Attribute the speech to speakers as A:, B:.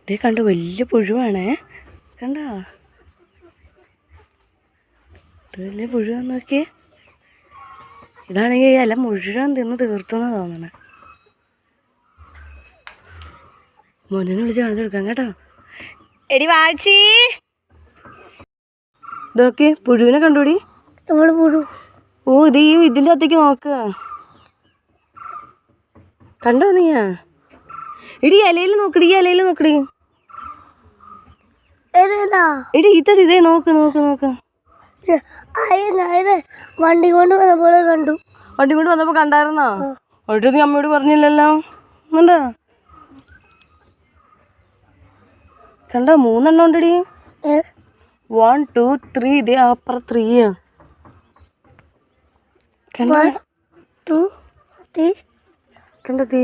A: ഇതേ കണ്ടു, വലിയ പുഴുവാണേ. കണ്ടോ, ഇത് വലിയ പുഴുവാന്ന് നോക്കിയേ. ഇതാണെങ്കിൽ ഇല മുഴുവൻ തിന്ന് തീർത്തുന്നാ തോന്നണേ. മോനെ വിളിച്ച് കാണിച്ചെടുക്കാം കേട്ടോ. എടി വാച്ചി, ഇതൊക്കെ പുഴുവിനെ കണ്ടുപിടി. ഓ, ഇത് ഇതിൻ്റെ അകത്തേക്ക് നോക്കുക. കണ്ടോ നീയാ? എടി ഇലയിൽ നോക്കടി, ഇലയിൽ നോക്കടി. എടി ഇതടി, ഇതേ നോക്ക് നോക്ക് നോക്ക്.
B: വണ്ടി കൊണ്ട് വന്നപ്പോൾ കണ്ടു.
A: വണ്ടി കൊണ്ട് വന്നപ്പോൾ കണ്ടായിരുന്നോ? ഒരിട്ട് നീ അമ്മയോട് പറഞ്ഞില്ലല്ലോ. കണ്ടോ കണ്ടോ, 3 എണ്ണം ഉണ്ടടി. 1 2 3. ഇതേ അപ്പുറം 3. കണ്ടോ തീ.